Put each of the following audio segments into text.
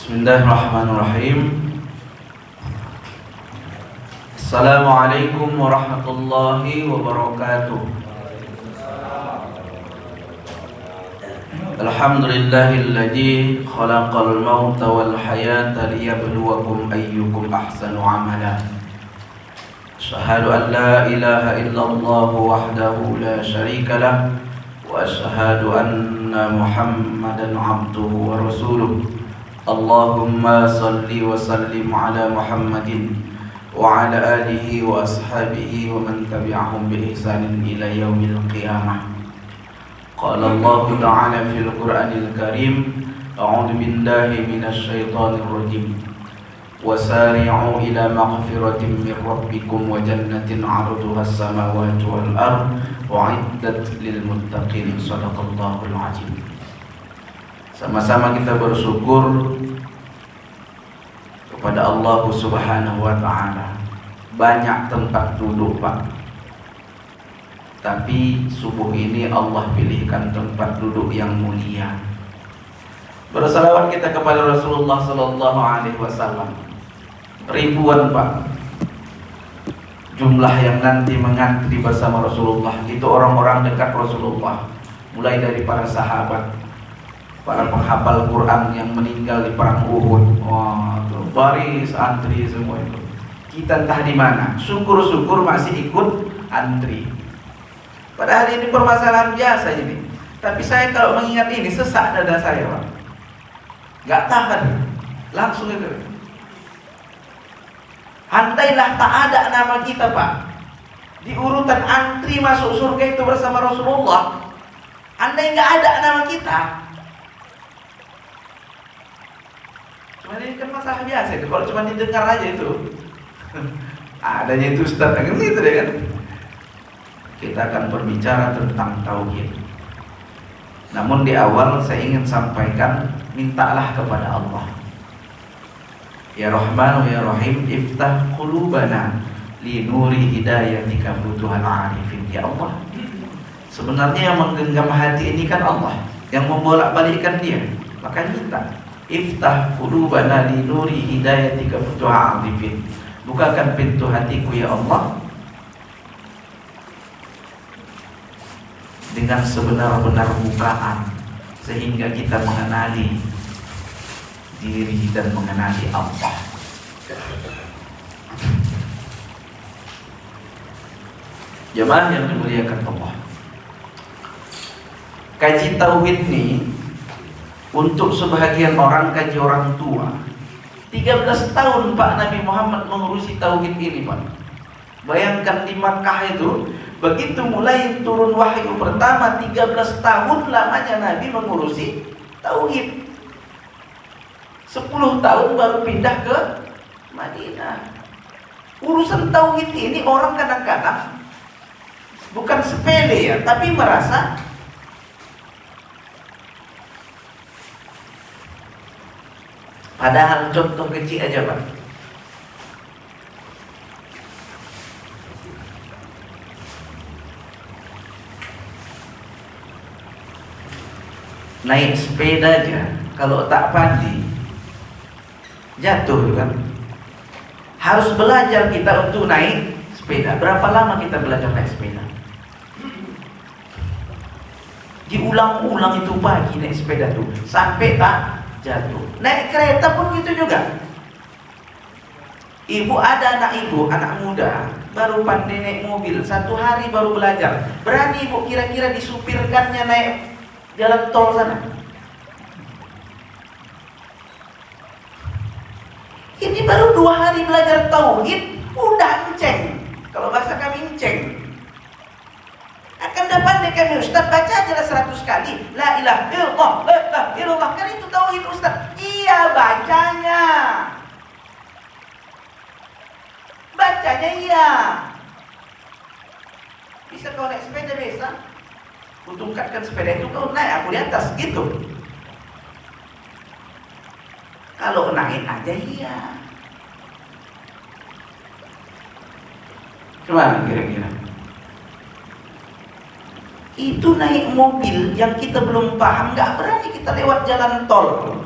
Bismillahirrahmanirrahim. Assalamualaikum warahmatullahi wabarakatuh. Alhamdulillahilladzi khalaqal mauta wal hayata liyabluwakum ayyukum ahsanu amala. Asyhadu an la ilaha illallah wahdahu la syarika lah wa asyhadu anna Muhammadan abduhu wa rasuluh. Allahumma salli wa sallim ala Muhammadin wa ala alihi wa ashabihi wa man tabi'ahum bi ihsanin ila yaumil qiyamah. Qala Allah ta'ala fil Qur'anil Karim, a'udzu billahi minasy syaithanir rajim. Wasari'u ila maghfiratin min rabbikum wa jannatin 'arduha as-samawati wal ardh u'iddat lil muttaqin. Shadaqallahul 'azim. Sama-sama kita bersyukur kepada Allah Subhanahu wa ta'ala. Banyak tempat duduk, Pak, tapi subuh ini Allah pilihkan tempat duduk yang mulia. Bersalawat kita kepada Rasulullah sallallahu alaihi wasallam. Ribuan, Pak, jumlah yang nanti mengantri bersama Rasulullah. Itu orang-orang dekat Rasulullah, mulai dari para sahabat, para penghafal Quran yang meninggal di perang Uhud. Tuh, baris antri semua itu. Kita entah di mana. Syukur-syukur masih ikut antri. Padahal ini permasalahan biasa ini. Tapi saya kalau mengingat ini sesak dada saya, Pak. Gak tahan. Langsung itu. Andailah tak ada nama kita, Pak, di urutan antri masuk surga itu bersama Rasulullah, andai gak ada nama kita. Ini kan masalah biasa itu. Kalau cuma didengar aja itu adanya itu Ustaz kan gitu deh kan. Kita akan berbicara tentang tauhid. Namun di awal saya ingin sampaikan, mintalah kepada Allah. Ya Rahman ya Rahim, iftah qulubana li nuri hidayatika futuhal arifin. Ya Allah, sebenarnya yang menggenggam hati ini kan Allah, yang membolak-balikkan dia. Maka minta, iftah qulubana li nuri hidayatika futuhal arifin. Bukakan pintu hatiku ya Allah dengan sebenar-benar bukaan, sehingga kita mengenali diri dan mengenali Allah. Jemaah yang dimuliakan Allah, kaji tauhid ini untuk sebahagian orang kaji orang tua. 13 tahun Pak Nabi Muhammad mengurusi tauhid ini, Pak. Bayangkan di Makkah itu, begitu mulai turun wahyu pertama, 13 tahun lamanya Nabi mengurusi tauhid. 10 tahun baru pindah ke Madinah. Urusan tauhid ini orang kadang-kadang bukan sepele ya, tapi merasa padahal contoh kecil aja, Pak. Naik sepeda aja, kalau tak pandai jatuh kan. Harus belajar kita untuk naik sepeda. Berapa lama kita belajar naik sepeda? Diulang-ulang itu pagi naik sepeda tuh sampai tak jatuh. Naik kereta pun gitu juga. Ibu ada anak ibu, anak muda, baru pandai naik mobil, 1 hari baru belajar. Berani ibu kira-kira disupirkannya naik jalan tol sana? Ini baru 2 hari belajar tauhid, udah enceng. Kalau bahasa kami enceng. Akan dapat deh kami, Ustaz, baca aja 100 kali la ilaha illallah, la ilaha illallah. Kan itu tauhid, Ustaz. Iya, bacanya. Bacanya iya. Bisa kau naik sepeda biasa? Kutungkatkan sepeda itu, kau naik, aku di atas, gitu. Kalau naik aja iya. Gimana kira-kira? Itu naik mobil yang kita belum paham, gak berani kita lewat jalan tol.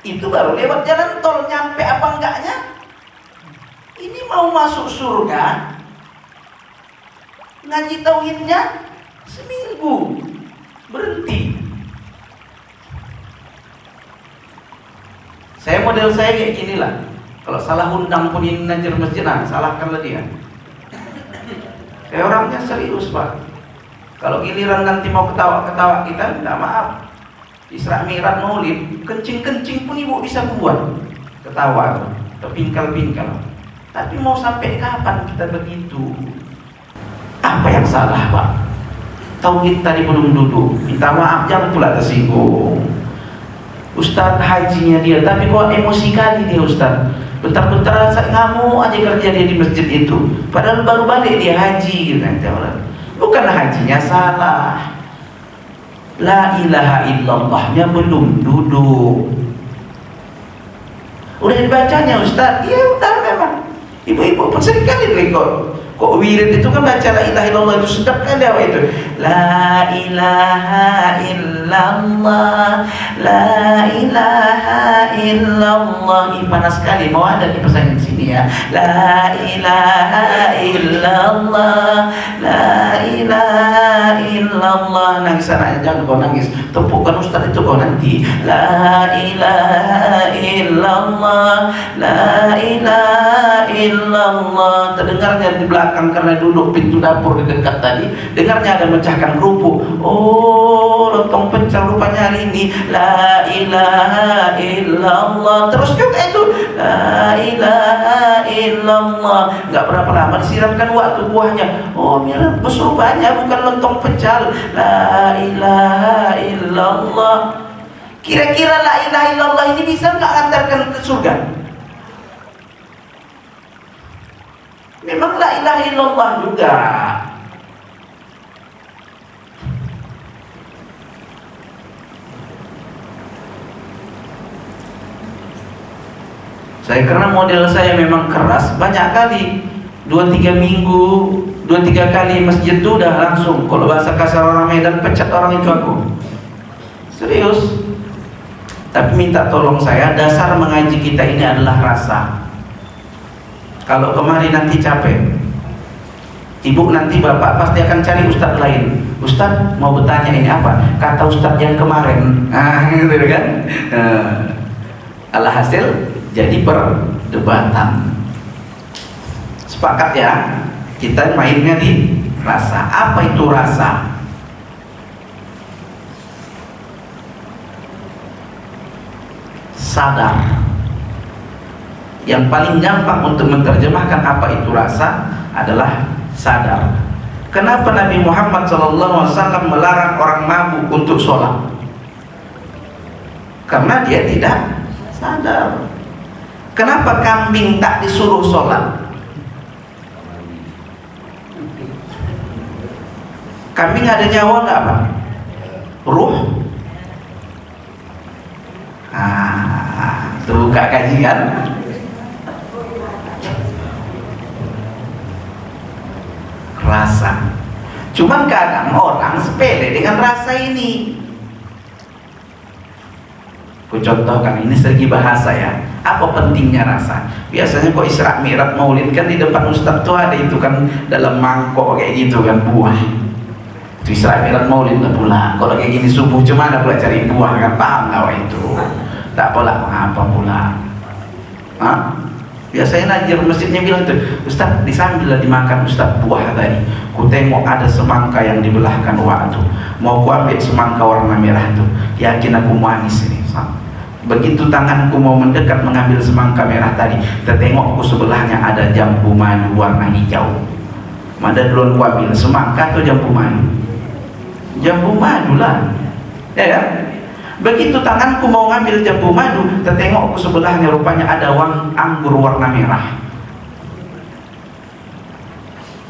Itu baru lewat jalan tol, nyampe apa enggaknya? Ini mau masuk surga, ngaji tauhidnya seminggu berhenti. Model saya kayak ginilah. Kalau salah undang pun ini najar masjid, salahkanlah dia. Saya orangnya serius, Pak. Kalau giliran nanti mau ketawa-ketawa kita, minta maaf. Isra Mi'raj Maulid, kencing-kencing pun ibu bisa buat ketawa, terpingkal-pingkal. Tapi mau sampai kapan kita begitu? Apa yang salah, Pak? Tauhid tadi belum duduk, minta maaf, jangan pula tersinggung. Ustadz hajinya dia, tapi kok emosi kali dia Ustadz. Bentar-bentar ngamuk aja kerja dia di masjid itu. Padahal baru balik dia haji gitu kan. Bukan hajinya salah, la ilaha illallahnya belum duduk. Udah dibacanya Ustadz? Iya udah memang. Ibu-ibu pun sering kali kok wirid itu kan baca la ilaha illallah itu sedap kan dia itu. La ilaha illallah, la ilaha illallah. Ini panas sekali, mau ada di pesantren sini ya. La ilaha illallah, la ilaha illallah. Nangis anaknya, jangan kau nangis. Tepukkan Ustaz itu kau nanti. La ilaha illallah, la ilaha illallah. Terdengarnya di belakang karena duduk pintu dapur di dekat tadi, dengarnya ada mecahkan kerupuk. Oh, lontong pecel rupanya hari ini. La ilaha illallah. Terus juga itu la ilaha illallah. Enggak berapa lama disiramkan waktu buahnya. Oh, mirip bus rupanya, bukan lontong pecel. La ilaha illallah. Kira-kira la ilaha illallah ini bisa enggak antarkan ke surga? Memang la ilaha illallah juga. Saya karena model saya memang keras, banyak kali 2-3 minggu 2-3 kali masjid itu udah langsung, kalau bahasa kasar orang Medan, pecat orang itu aku. Serius. Tapi minta tolong saya, dasar mengaji kita ini adalah rasa. Kalau kemarin nanti capek, ibu nanti bapak pasti akan cari ustadz lain. Ustadz mau bertanya ini apa? Kata ustadz yang kemarin. Gitu kan? Alhasil jadi perdebatan. Sepakat ya? Kita mainnya di rasa. Apa itu rasa? Sadar. Yang paling gampang untuk menerjemahkan apa itu rasa adalah sadar. Kenapa Nabi Muhammad SAW melarang orang mabuk untuk sholat? Karena dia tidak sadar. Kenapa kambing tak disuruh sholat? Kambing ada nyawa nggak, Pak? Ruh? Terbuka kajian. Rasa. Cuman kadang orang sepele dengan rasa ini. Ku contohkan, ini segi bahasa ya. Apa pentingnya rasa? Biasanya kok Isra Mi'raj Maulid kan di depan ustaz tuh ada itu kan dalam mangkok kayak gitu kan, buah. Itu Isra Mi'raj Maulid lah pula. Kalau kayak gini subuh cuma ada pula cari buah kan, paham nggak itu? Tak pola mengapa pula? Hah? Biasanya najir masjidnya bilang tuh, Ustaz disambil dimakan Ustaz buah tadi. Ku tengok ada semangka yang dibelahkan waktu. Mau ku ambil semangka warna merah tuh. Yakin aku manis ini. Begitu tanganku mau mendekat mengambil semangka merah tadi, tertengokku sebelahnya ada jambu madu warna hijau. Mana duluan ku ambil semangka atau jambu madu? Jambu madu lah. Ya kan? Begitu tanganku mau ngambil jambu madu, tertengokku sebelahnya rupanya ada anggur warna merah.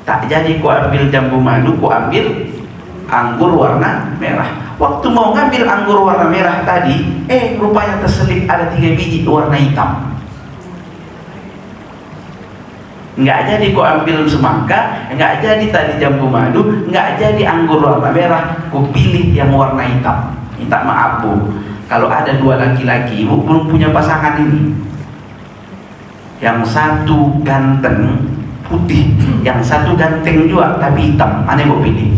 Tak jadi ku ambil jambu madu, ku ambil anggur warna merah. Waktu mau ngambil anggur warna merah tadi, rupanya terselip ada 3 biji warna hitam. Nggak jadi ku ambil semangka, nggak jadi tadi jambu madu, nggak jadi anggur warna merah, ku pilih yang warna hitam. Minta maaf Bu, Kalau ada dua laki-laki, ibu belum punya pasangan ini, yang satu ganteng putih, yang satu ganteng juga tapi hitam, mana ibu pilih?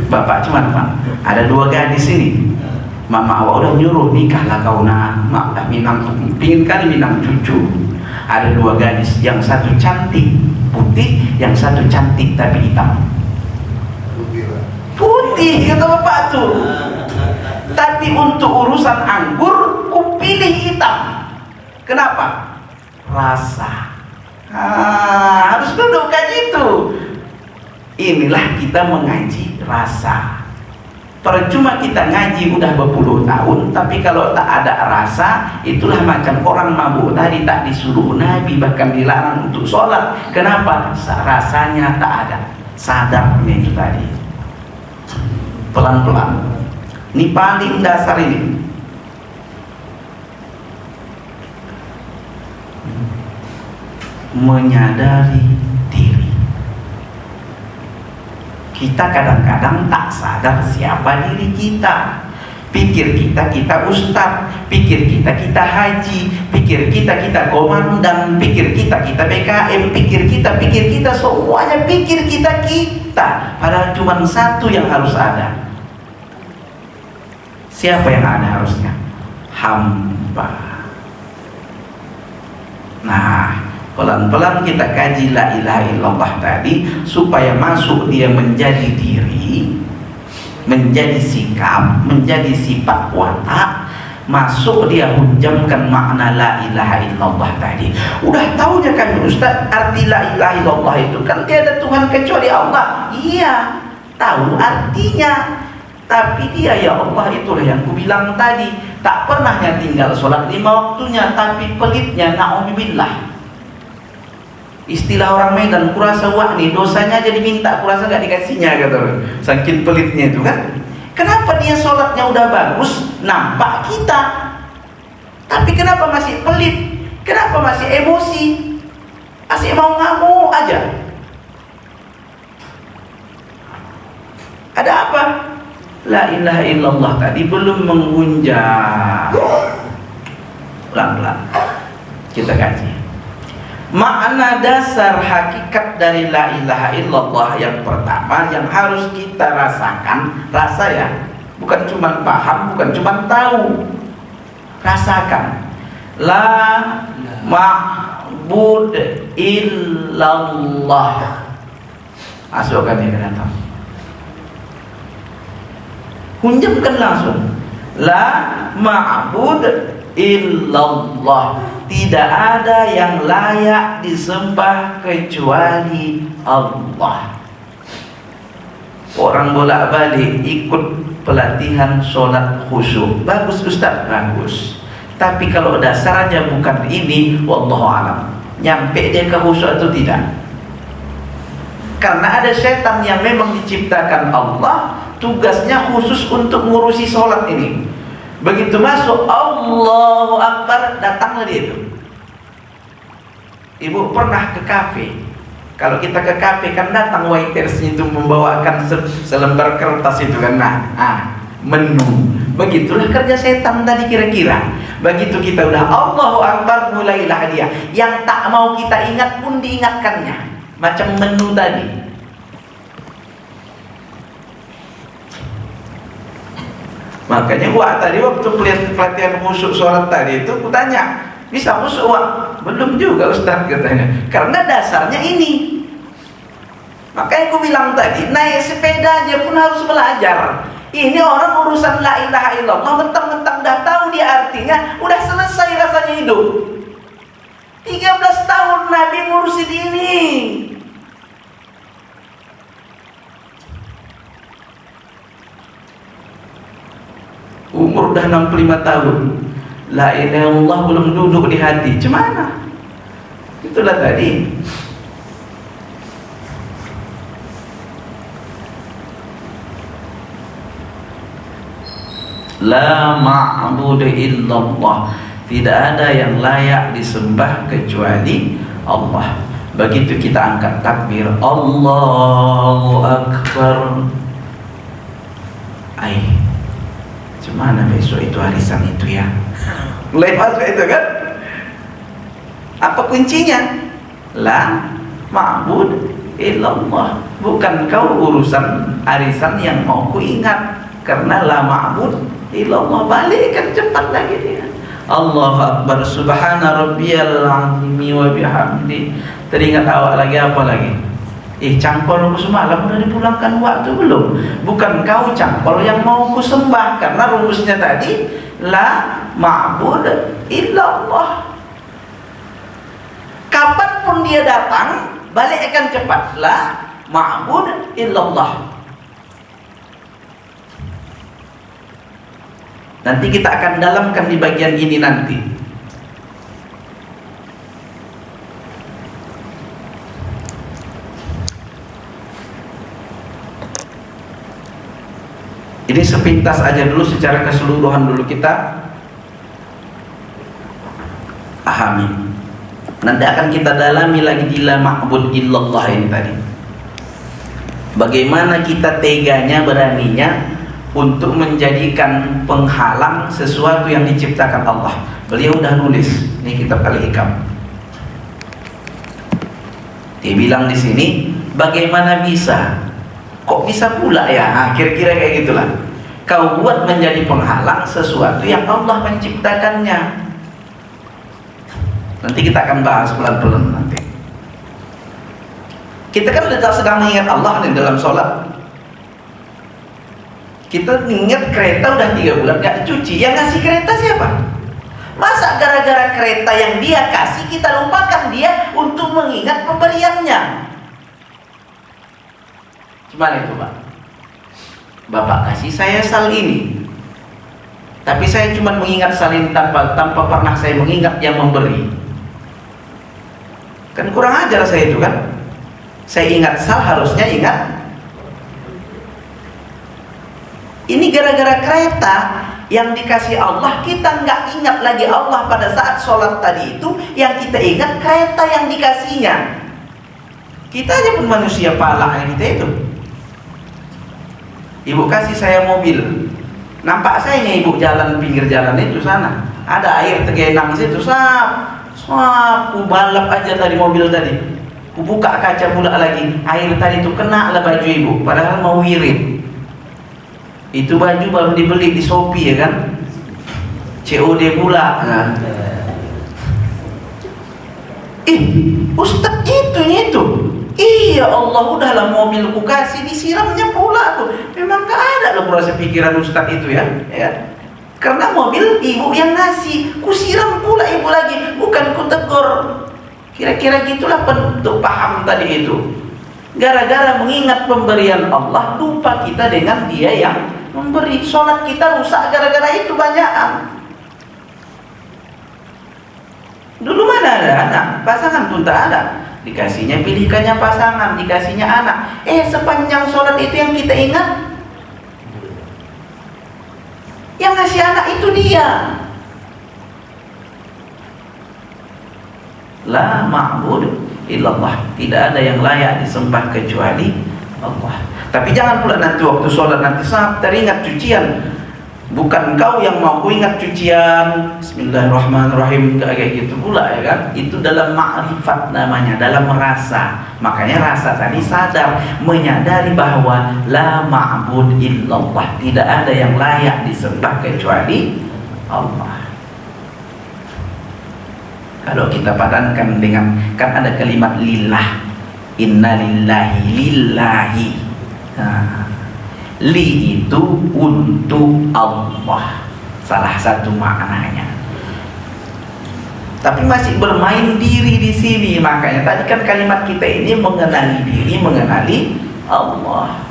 Bapak cuman Pak, ada dua gadis ini, mama awak udah nyuruh nikahlah kau nak, mak dah minang, pingin kali minang cucu. Ada dua gadis, yang satu cantik putih, yang satu cantik tapi hitam. Putih kata bapak tuh, tapi untuk urusan anggur ku pilih hitam. Kenapa? Rasa. Harus duduk kaji itu. Inilah kita mengaji rasa. Percuma kita ngaji udah berpuluh tahun, tapi kalau tak ada rasa, itulah macam orang mabuk tadi, tak disuruh Nabi, bahkan dilarang untuk sholat. Kenapa? Rasanya tak ada, sadarnya itu tadi. Pelan-pelan. Ini paling dasar ini. Menyadari diri. Kita kadang-kadang tak sadar siapa diri kita. Pikir kita ustaz, pikir kita haji, pikir kita komandan, pikir kita BKM, pikir kita semuanya pikir kita. Padahal cuma satu yang harus ada. Siapa yang ada harusnya? Hamba. Nah, pelan-pelan kita kaji la ilaha illallah tadi, supaya masuk dia menjadi diri, menjadi sikap, menjadi sifat watak, masuk dia hujamkan makna la ilaha illallah tadi. Udah tahunya kan Ustaz arti la ilaha illallah itu kan tiada Tuhan kecuali Allah. Iya, tahu artinya, tapi dia ya Allah itulah yang kubilang tadi, tak pernahnya tinggal sholat 5 waktunya, tapi pelitnya na'udzubillah. Istilah orang Medan, kurasa wak nih dosanya jadi minta, kurasa gak dikasihnya kata, saking pelitnya itu kan. Kenapa dia sholatnya udah bagus, nampak kita, tapi kenapa masih pelit? Kenapa masih emosi? Masih mau ngamuk aja? Ada apa? La ilaha illallah tadi belum mengunjang. Pelan-pelan kita kaji makna dasar hakikat dari la ilaha illallah. Yang pertama yang harus kita rasakan, rasa ya, bukan cuma paham, bukan cuma tahu, rasakan. La ma'bud illallah. Masukkan dia ke dalam, hunjamkan langsung. La ma'bud illallah. Tidak ada yang layak disembah kecuali Allah. Orang bolak-balik ikut pelatihan sholat khusyuk, bagus Ustaz, bagus. Tapi kalau dasarnya bukan ini, wallahu alam, nyampe dia ke khusyuk atau tidak? Karena ada setan yang memang diciptakan Allah, tugasnya khusus untuk ngurusi sholat ini. Begitu masuk Allahu Akbar, datanglah dia itu. Ibu pernah ke kafe? Kalau kita ke kafe kan datang waitersnya itu membawakan selembar kertas itu kan, menu. Begitulah kerja setan tadi kira-kira. Begitu kita udah Allahu Akbar, mulailah dia. Yang tak mau kita ingat pun diingatkannya, macam menu tadi. Makanya Wak tadi waktu pelatihan khusyuk sholat tadi itu kutanya, bisa khusyuk Wak? Belum juga Ustaz katanya, karena dasarnya ini. Makanya aku bilang tadi, naik sepeda aja pun harus belajar. Ini orang urusan la ilaha illallah, mentang-mentang dah tahu dia artinya, udah selesai rasanya hidup. 13 tahun Nabi ngurusin ini. Umur udah 65 tahun, la ilaha illallah belum duduk di hati. Cemana? Itulah tadi. La ma'budu illallah. Tidak ada yang layak disembah kecuali Allah. Begitu kita angkat takbir, Allahu Akbar. Cemana besok itu arisan itu ya? Mulai masuk itu kan? Apa kuncinya? La ma'bud illallah. Bukan kau urusan arisan yang mau ku ingat, karena la ma'bud illallah. Balikkan cepat lagi dia. Allahu Akbar, subhana rabbiyal azimi wa bihamdi. Teringat awak lagi apa lagi? Cangkol ku semalam udah dipulangkan waktu belum? Bukan kau cangkol yang mau ku sembah, karena rumusnya tadi la ma'bud illallah. Kapanpun dia datang, balikkan cepat, la ma'bud illallah. Nanti kita akan dalamkan di bagian ini nanti. Ini sepintas aja dulu, secara keseluruhan dulu kita pahami. Nanti akan kita dalami lagi di la ma'bud illallah ini tadi. Bagaimana kita teganya, beraninya untuk menjadikan penghalang sesuatu yang diciptakan Allah. Beliau udah nulis, ini kitab Al-Hikam. Dia bilang di sini, bagaimana bisa? Kok bisa pula ya? Kira-kira kayak gitulah. Kau buat menjadi penghalang sesuatu yang Allah menciptakannya. Nanti kita akan bahas pelan-pelan nanti. Kita kan sedang mengingat Allah nih dalam sholat. Kita ingat kereta udah 3 bulan gak dicuci, yang ngasih kereta siapa? Masa gara-gara kereta yang dia kasih kita lupakan dia untuk mengingat pemberiannya? Gimana itu Pak? Bapak kasih saya sal ini, tapi saya cuma mengingat sal ini tanpa pernah saya mengingat yang memberi. Kan kurang ajar saya itu kan? Saya ingat sal, harusnya ingat. Ini gara-gara kereta yang dikasih Allah, kita nggak ingat lagi Allah pada saat sholat tadi itu. Yang kita ingat kereta yang dikasihnya. Kita aja pun manusia pala kita itu. Ibu kasih saya mobil, nampak saya nih ibu jalan pinggir jalan itu sana, ada air tergenang situ, ku balap aja tadi mobil tadi. Ku buka kaca pula lagi, air tadi itu kena lah baju ibu, padahal mau wirid. Itu baju baru dibeli di Shopee ya kan, COD pula. Nah. Ustadz itu iya Allah, udahlah mobilku kasih, disiramnya pula aku. Memang gak ada loh proses pikiran Ustadz itu ya. Karena mobil ibu yang ngasih, ku siram pula ibu lagi, bukan ku tegur. Kira-kira gitulah bentuk paham tadi itu. Gara-gara mengingat pemberian Allah, lupa kita dengan dia yang memberi. Sholat kita rusak gara-gara itu banyakan. Dulu mana ada anak, pasangan pun tak ada. Dikasihnya pilihkannya pasangan, dikasihnya anak. Sepanjang sholat itu yang kita ingat, yang ngasih anak itu dia. La ma'bud illallah. Tidak ada yang layak disembah kecuali Allah. Tapi jangan pula nanti waktu sholat nanti teringat cucian. Bukan kau yang mau ku ingat cucian, bismillahirrahmanirrahim, kayak gitu pula ya kan. Itu dalam ma'rifat namanya, dalam merasa. Makanya rasa tadi sadar, menyadari bahwa la ma'bud illallah, tidak ada yang layak disembah kecuali Allah. Kalau kita padankan dengan, kan ada kalimat lillah, inna lillahi, lillahi. Li itu untuk Allah, salah satu maknanya. Tapi masih bermain diri di sini. Makanya tadi kan kalimat kita ini mengenali diri, mengenali Allah.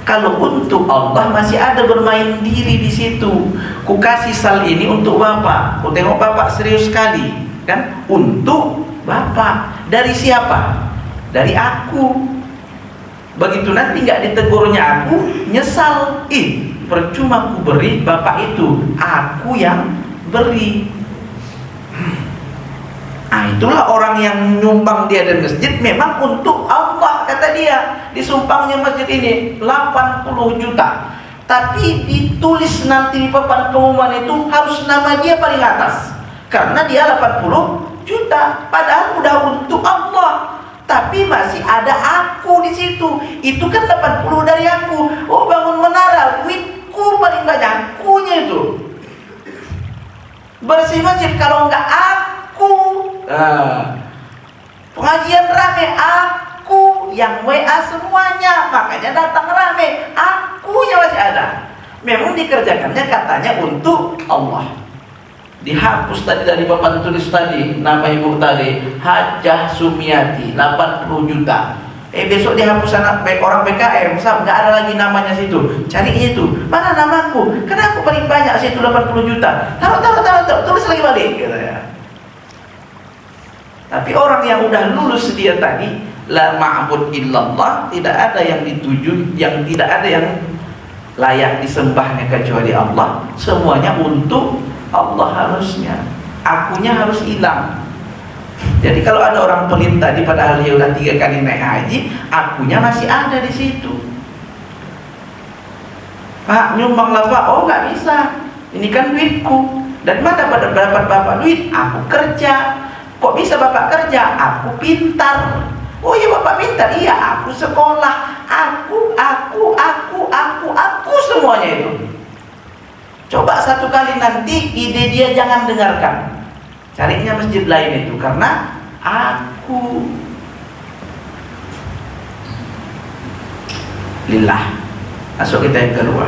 Kalau untuk Allah masih ada bermain diri di situ. Ku kasih sal ini untuk Bapak. Ku tengok Bapak serius sekali, kan? Untuk Bapak. Dari siapa? Dari aku. Begitu nanti nggak ditegurnya aku, nyesal. Percuma ku beri Bapak itu, aku yang beri. Itulah orang yang nyumbang dia dan masjid memang untuk Allah, kata dia. Disumbangnya masjid ini 80 juta. tapi ditulis nanti di papan pengumuman itu harus nama dia paling atas, karena dia 80 juta, padahal udah untuk Allah, tapi masih ada aku di situ. Itu kan 80 dari aku. Oh, bangun menara, duitku paling banyak, akunya itu. Bersih masjid kalau enggak aku. Pengajian rame, aku. Yang WA semuanya, makanya datang rame, akunya masih ada. Memang dikerjakannya katanya untuk Allah. Dihapus tadi dari papan tulis tadi, nama ibu tadi Hajah Sumiati 80 juta. Besok dihapus anak orang PKM, nggak ada lagi namanya situ. Cari itu, mana namaku? Karena aku paling banyak situ 80 juta. Taruh, tulis lagi balik gitu ya. Tapi orang yang udah lulus dia tadi, la ma'bud illallah, tidak ada yang dituju, yang tidak ada yang layak disembahnya kecuali Allah. Semuanya untuk Allah harusnya. Akunya harus hilang. Jadi kalau ada orang pelit tadi padahal dia udah 3 kali naik haji, akunya masih ada di situ. Pak, nyumbanglah Pak. Oh, nggak bisa. Ini kan duitku. Dan mana pada dapat Bapak duit? Aku kerja. Kok bisa Bapak kerja? Aku pintar. Oh iya Bapak pintar. Iya, aku sekolah. Aku semuanya itu. Coba satu kali nanti ide dia jangan dengarkan. Carinya masjid lain itu, karena aku lillah. Masuk kita yang kedua.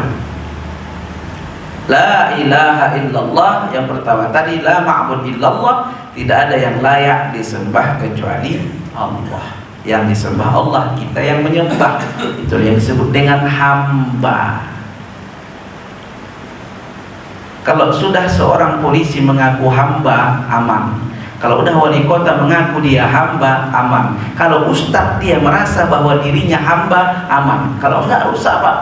La ilaha illallah, yang pertama tadi la ma'bud illallah, tidak ada yang layak disembah kecuali Allah. Yang disembah Allah, kita yang menyembah. Itu yang disebut dengan hamba. Kalau sudah seorang polisi mengaku hamba, aman. Kalau udah wali kota mengaku dia hamba, aman. Kalau ustadz dia merasa bahwa dirinya hamba, aman. Kalau enggak, usah Pak.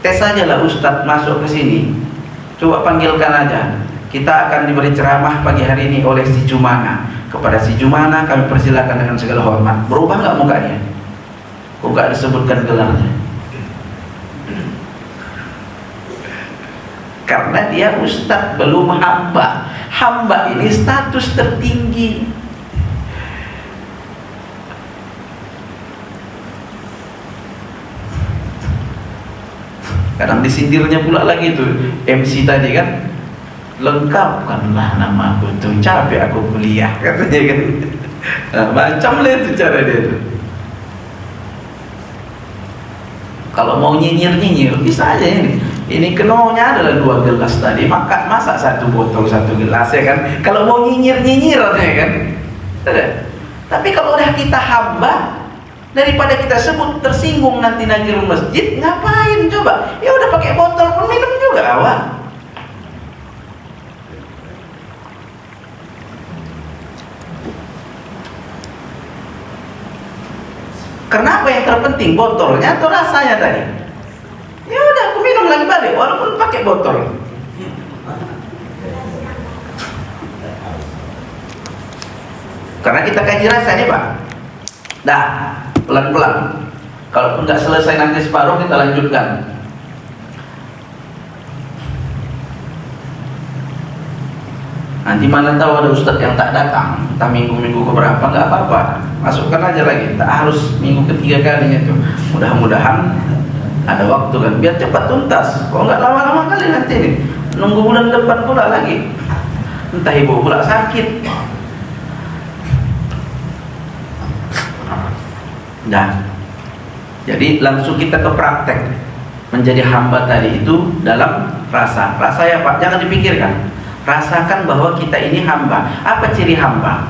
Tes saja lah ustadz masuk ke sini. Coba panggilkan aja. Kita akan diberi ceramah pagi hari ini oleh si Jumana. Kepada si Jumana kami persilakan dengan segala hormat. Berubah nggak mukanya? Kok nggak disebutkan gelarnya? Karena dia ustadz belum hamba. Hamba ini status tertinggi. Kadang disindirnya pula lagi tuh MC tadi kan, lengkapkanlah namaku tuh, capek aku kuliah katanya kan. Nah, macam lah itu cara dia tuh. Kalau mau nyinyir bisa aja ini. Ini kenonya adalah 2 gelas tadi, masa 1 botol 1 gelas ya kan. Kalau mau nyinyir ya kan. Tapi kalau udah kita hamba, daripada kita sebut tersinggung nanti nazir masjid, ngapain coba? Ya udah pakai botol pun minum juga awak. Kenapa yang terpenting botolnya atau rasanya tadi? Ya udah aku minum lagi balik walaupun pakai botol. Karena kita kaji rasanya Pak. Dah, pelan-pelan. Kalaupun nggak selesai nanti separuh kita lanjutkan. Nanti mana tahu ada ustadz yang tak datang, entah minggu-minggu keberapa, nggak apa-apa, masukkan aja lagi. Tak harus minggu ketiga kalinya tuh. Mudah-mudahan ada waktu kan, biar cepat tuntas. Kok nggak lama-lama kali nanti nih, nunggu bulan depan pula lagi. Entah ibu pula sakit. Nah, jadi langsung kita ke praktek menjadi hamba tadi itu dalam rasa. Rasa ya Pak, jangan dipikirkan. Rasakan bahwa kita ini hamba. Apa ciri hamba?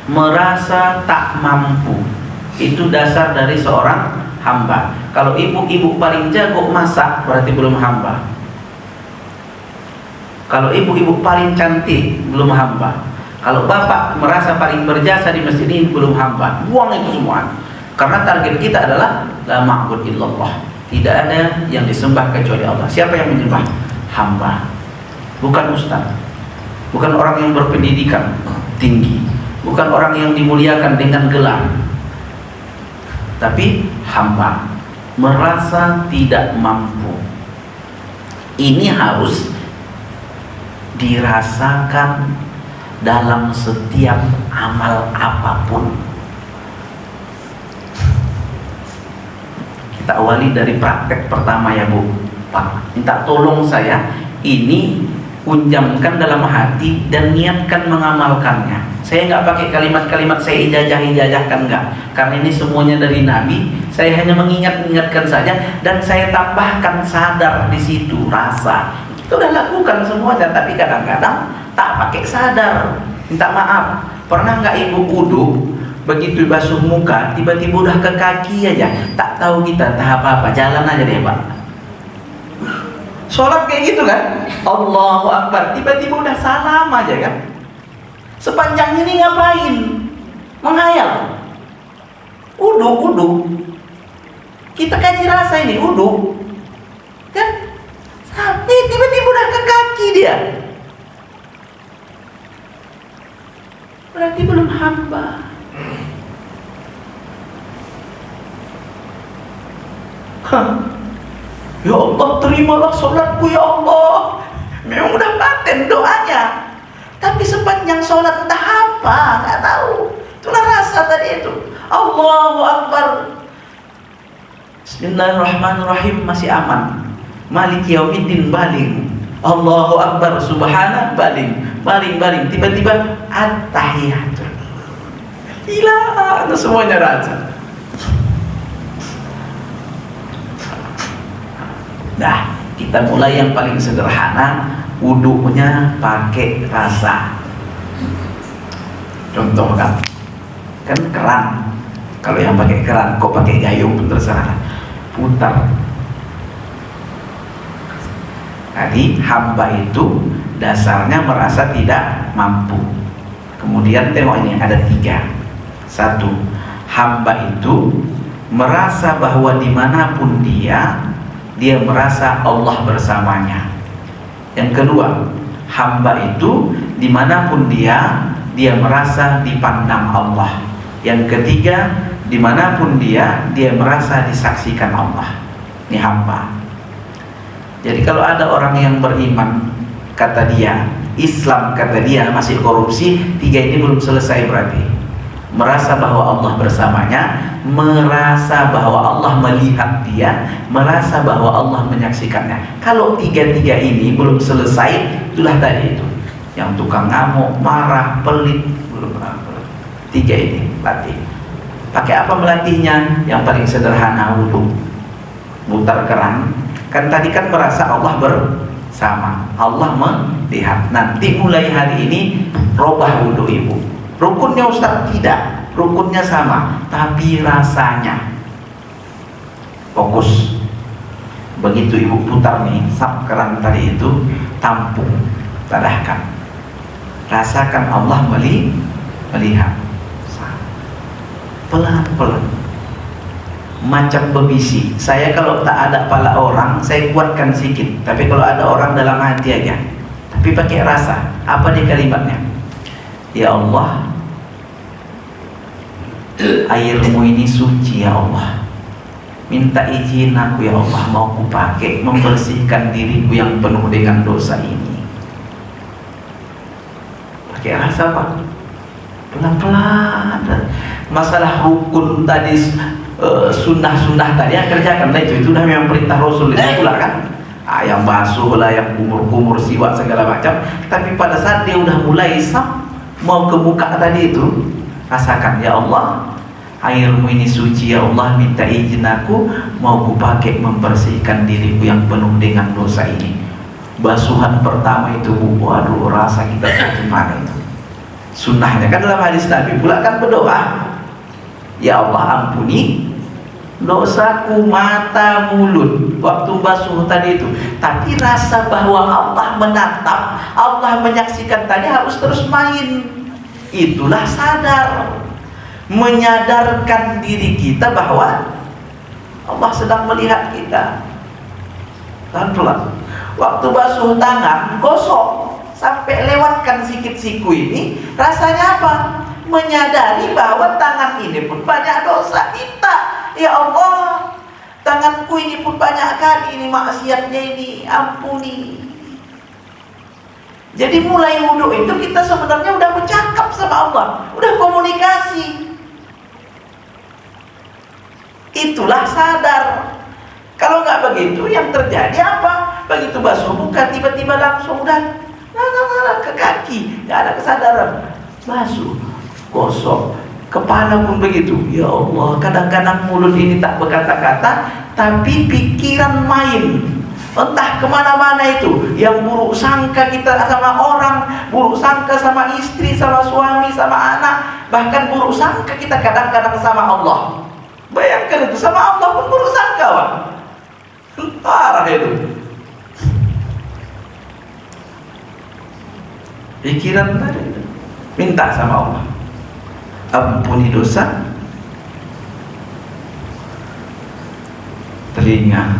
Merasa tak mampu. Itu dasar dari seorang hamba. Kalau ibu-ibu paling jago masak, berarti belum hamba. Kalau ibu-ibu paling cantik, belum hamba. Kalau bapak merasa paling berjasa di masjid ini, belum hamba. Buang itu semua. Karena target kita adalah la ma'bud illallah. Tidak ada yang disembah kecuali Allah. Siapa yang menyembah? Hamba. Bukan ustaz. Bukan orang yang berpendidikan tinggi. Bukan orang yang dimuliakan dengan gelar. Tapi hamba. merasa tidak mampu. Ini harus dirasakan dalam setiap amal apapun. Kita awali dari praktek pertama ya Bu. Pak, minta tolong saya ini unjamkan dalam hati dan niatkan mengamalkannya. Saya nggak pakai kalimat-kalimat saya ijazahkan, nggak, karena ini semuanya dari Nabi. Saya hanya mengingatkan saja dan saya tambahkan sadar di situ, rasa. Itu udah lakukan semuanya, tapi kadang-kadang tak pakai sadar. Minta maaf, pernah nggak ibu wudu, begitu basuh muka tiba-tiba udah ke kaki aja, tak tahu kita tahap apa, jalan aja deh Pak. Sholat kayak gitu kan, Allahu Akbar, tiba-tiba udah salam aja kan. Sepanjang ini ngapain? Menghayal. Wudu. Kita kaji rasa ini wudu, kan? Sampai tiba-tiba udah ke kaki dia. Berarti belum hamba. Ya Allah, terimalah sholatku ya Allah. Memang udah paten doanya, tapi sepanjang sholat entah apa, nggak tahu. Itulah rasa tadi itu. Allahu Akbar, Bismillahirrahmanirrahim, masih aman. Maliki yaumiddin, baling. Allahu Akbar, subhanallah, baling. Tiba-tiba at-tahiyatul. Gila, itu semuanya rasa. Nah, kita mulai yang paling sederhana, wudunya pakai rasa. Contoh kan keran. Kalau yang pakai keran, kok pakai gayung pun terserah. Putar. Tadi hamba itu dasarnya merasa tidak mampu. Kemudian tengok ini ada 3. 1, hamba itu merasa bahwa dimanapun dia merasa Allah bersamanya. Yang kedua, hamba itu dimanapun dia merasa dipandang Allah. Yang ketiga, dimanapun dia merasa disaksikan Allah. Ini hamba. Jadi kalau ada orang yang beriman, kata dia, Islam kata dia masih korupsi, 3 ini belum selesai berarti. Merasa bahwa Allah bersamanya, merasa bahwa Allah melihat dia, merasa bahwa Allah menyaksikannya. Kalau 3 ini belum selesai, itulah tadi itu. Yang tukang ngamuk, marah, pelit, belum pernah. 3 ini latih. Pakai apa melatihnya? Yang paling sederhana, wudu. Mutar keran. Kan tadi kan merasa Allah bersama, Allah melihat. Nanti mulai hari ini robah wudu ibu. Rukunnya Ustaz tidak, rukunnya sama, tapi rasanya. Fokus. Begitu ibu putar nih, sap keran tadi itu, tampung, tadahkan. Rasakan Allah melihat. Pelan-pelan. Macam bebisi. Saya kalau tak ada pala orang, saya kuatkan sedikit. Tapi kalau ada orang dalam hati aja. Tapi pakai rasa. Apa dia kalimatnya? Ya Allah, airmu ini suci ya Allah. Minta izin aku ya Allah, mau ku pakai membersihkan diriku yang penuh dengan dosa ini. Pakai rasa Pak. Pelan-pelan. Masalah rukun tadi, sunnah-sunnah tadi yang kerjakan, nah itu udah memang perintah Rasul itu pula kan. Yang basuh lah, yang kumur-kumur, siwak segala macam. Tapi pada saat dia udah mulai mau ke muka tadi itu, rasakan ya Allah, airmu ini suci ya Allah, minta izin aku mau ku pakai membersihkan diriku yang penuh dengan dosa ini. Basuhan pertama itu, waduh, rasa kita bagaimana itu. Sunnahnya kan dalam hadis Nabi pula kan berdoa, ya Allah ampuni dosaku mata mulut waktu basuh tadi itu. Tapi rasa bahwa Allah menatap, Allah menyaksikan tadi harus terus main. Itulah sadar, menyadarkan diri kita bahwa Allah sedang melihat kita. Pelan-pelan. Waktu basuh tangan, gosok sampai lewatkan sikit siku ini, rasanya apa? Menyadari bahwa tangan ini pun banyak dosa kita. Ya Allah, Tanganku ini pun banyak kali ini maksiatnya ini, ampuni. Jadi mulai wudhu itu kita sebenarnya udah bercakap sama Allah, udah komunikasi. Itulah sadar. Kalau nggak begitu, yang terjadi apa? Begitu basuh muka, tiba-tiba langsung dan ke kaki, nggak ada kesadaran. Basuh, gosok, kepala pun begitu. Ya Allah, kadang-kadang mulut ini tak berkata-kata, tapi pikiran main. Entah kemana-mana itu. Yang buruk sangka kita sama orang, buruk sangka sama istri, sama suami, sama anak, bahkan buruk sangka kita kadang-kadang sama Allah. Bayangkan itu, sama Allah pun buruk sangka, Pak. Parah itu. Pikiran tadi minta sama Allah, ampuni dosa. Telinga,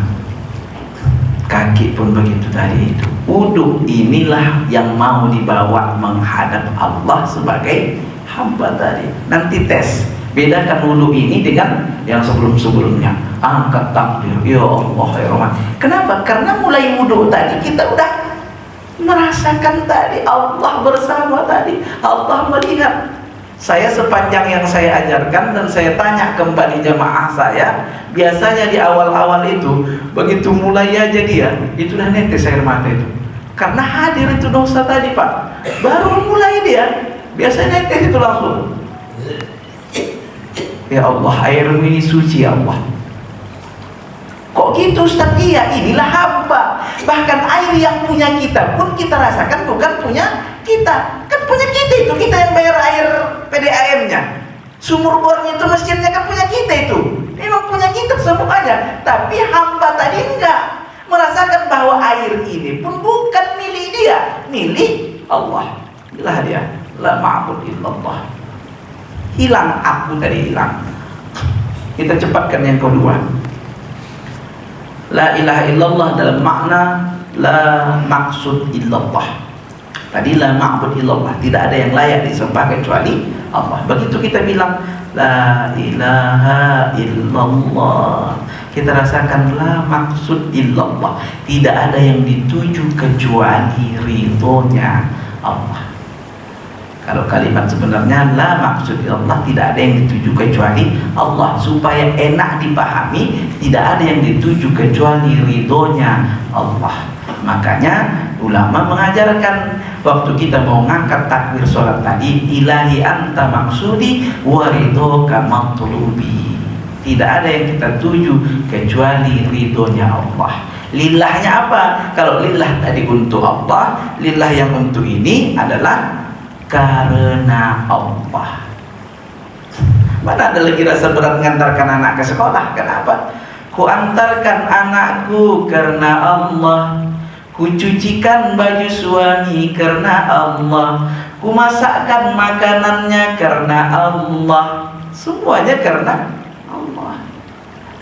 kaki pun begitu tadi itu. Wudhu inilah yang mau dibawa menghadap Allah sebagai hamba tadi. Nanti tes, bedakan wudhu ini dengan yang sebelum-sebelumnya. Angkat takbir, ya Allah ya Rahman. Kenapa? Karena mulai wudhu tadi kita udah merasakan tadi Allah bersama tadi, Allah melihat. Saya sepanjang yang saya ajarkan dan saya tanya kembali jamaah saya, biasanya di awal-awal itu begitu mulai aja dia itu udah netes air mata itu, karena hadir itu dosa tadi, Pak. Baru mulai dia biasanya netes itu langsung. Ya Allah, airmu ini suci ya Allah. Kok gitu Ustaz? Iya, inilah hamba. Bahkan air yang punya kita pun kita rasakan bukan punya kita. Kan punya kita itu, kita yang bayar air PDAM-nya. Sumur bornya itu, mesinnya kan punya kita itu. Memang punya kita semuanya. Tapi hamba tadi enggak merasakan bahwa air ini pun bukan milik dia, milik Allah. Inilah dia, la ma'bud illallah. Hilang aku tadi, hilang. Kita cepatkan yang kedua. La ilaha illallah dalam makna la maksud illallah. Tadi la ma'bud illallah, tidak ada yang layak disembah kecuali Allah. Begitu kita bilang la ilaha illallah, kita rasakan la maksud illallah, tidak ada yang dituju kecuali ridhonya Allah. Kalau kalimat sebenarnya la maksud illallah, tidak ada yang dituju kecuali Allah. Supaya enak dipahami, tidak ada yang dituju kecuali ridhonya Allah. Makanya ulama mengajarkan waktu kita mau ngangkat takbir sholat tadi, ilahi anta maksudi wa ridhoka matlubi. Tidak ada yang kita tuju kecuali ridhonya Allah. Lillahnya apa? Kalau lillah tadi untuk Allah, lillah yang untuk ini adalah karena Allah. Mana ada lagi rasa berat mengantarkan anak ke sekolah? Kenapa? Ku antarkan anakku karena Allah, ku cucikan baju suami karena Allah, ku masakkan makanannya karena Allah. Semuanya karena Allah.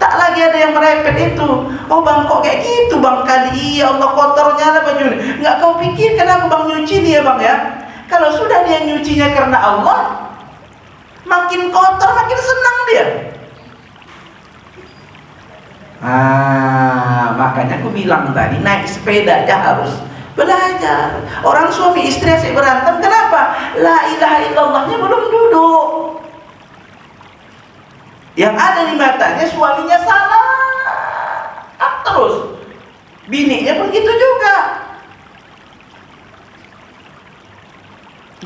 Tak lagi ada yang merepet itu. Oh bang, kok kayak gitu bang? Kali iya Allah kotornya lah baju ini. Nggak kau pikirkan aku bang nyuci dia bang ya? Kalau sudah dia nyucinya karena Allah, makin kotor makin senang dia. Makanya aku bilang tadi, naik sepeda aja harus belajar. Orang suami istri asik berantem, kenapa? La ilaha illallahnya belum duduk. Yang ada di matanya suaminya salah terus, bininya pun gitu juga.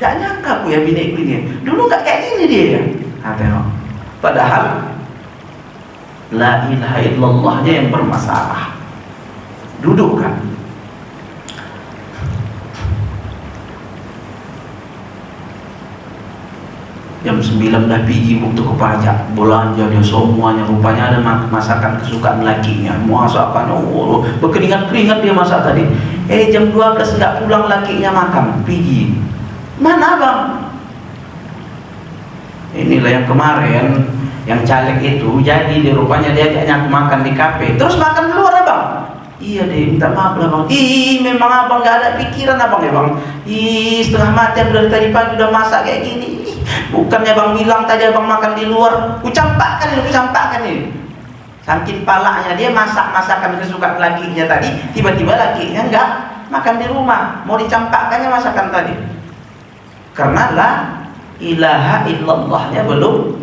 Gak nyangka aku ya bini ini dulu gak kayak gini dia ya. Tengok. Padahal la ilaha illallahnya yang bermasalah. Duduk kan. Jam 9 dah pergi waktu ke pajak, belanja dia semuanya, rupanya ada masakan kesukaan lakinya. Masakannya berkeringat-keringat dia masak tadi. Jam 12 nggak pulang lakinya makan, pergi. Mana bang? Inilah yang kemarin, yang caleg itu, jadi dia rupanya dia ajaknya makan di kafe, terus makan di luar bang. Iya deh, minta maaf lah bang. Memang abang gak ada pikiran abang ya bang. Setengah mati dari tadi pagi udah masak kayak gini. Bukannya bang bilang tadi abang makan di luar, ku campakkan ini. Saking palaknya dia masak masakan kesukaan lakinya tadi, tiba-tiba lakinya enggak makan di rumah, mau dicampakkannya masakan tadi. Karena la ilaha illallahnya belum.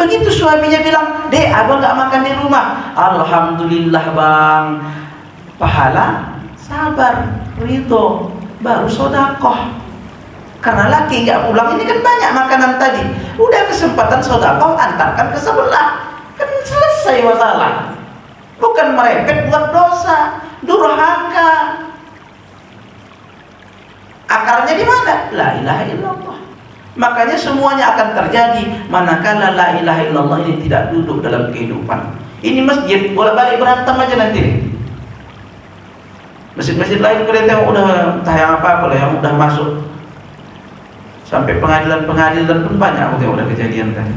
Begitu suaminya bilang, "Dek, abang nggak makan di rumah." "Alhamdulillah bang." Pahala, sabar, ridho, baru sodakoh. Karena laki nggak pulang ini kan banyak makanan tadi. Udah kesempatan sodakoh, antarkan ke sebelah, kan selesai masalah. Bukan merepet buat dosa, durhaka. Akarnya di mana? La ilaha illallah. Makanya semuanya akan terjadi manakala la ilaha illallah ini tidak duduk dalam kehidupan. Ini masjid bolak-balik berantem aja nanti nih. Masjid-masjid lain kita tengok udah entah yang apa lah yang udah masuk sampai pengadilan pun banyak aku tengok udah kejadian kan.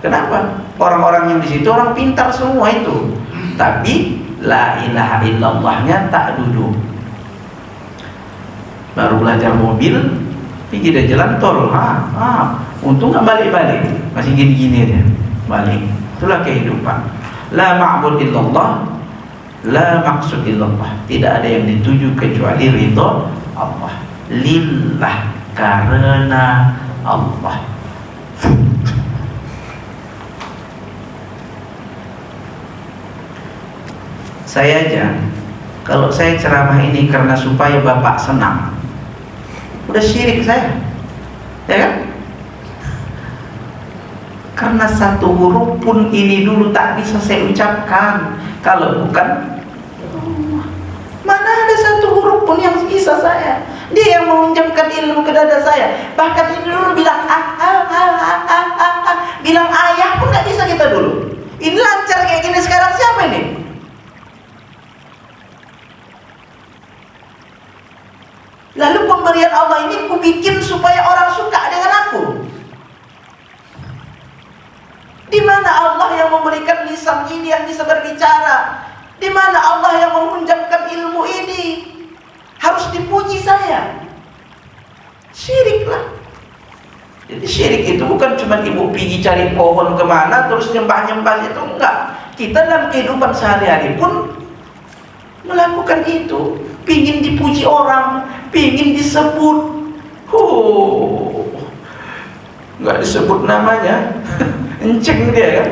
Kenapa? Orang-orang yang di situ orang pintar semua itu, tapi la ilaha illallahnya tak duduk. Baru belajar mobil, pergi dari jalan tol, untung nggak balik-balik, masih gini-gini aja balik. Itulah kehidupan. La ma'bud illallah, la maksud illallah. Tidak ada yang dituju kecuali ridho Allah. Lillah, karena Allah. Saya aja, kalau saya ceramah ini karena supaya Bapak senang, udah syirik saya, ya kan? Karena satu huruf pun ini dulu tak bisa saya ucapkan kalau bukan Allah. Mana ada satu huruf pun yang bisa saya. Dia yang mengunjamkan ilmu ke dada saya. Bahkan ini dulu bilang bilang ayah pun nggak bisa kita dulu. Ini lancar kayak gini sekarang siapa ini? Lalu pemberian Allah ini ku bikin supaya orang suka dengan aku. Di mana Allah yang memberikan lisan ini yang bisa berbicara? Di mana Allah yang mengunjamkan ilmu ini? Harus dipuji saya. Syiriklah. Jadi syirik itu bukan cuma ibu pergi cari pohon kemana terus nyembah-nyembah itu, enggak. Kita dalam kehidupan sehari-hari pun melakukan itu. Pingin dipuji orang, pingin disebut, nggak disebut namanya, enceng dia kan?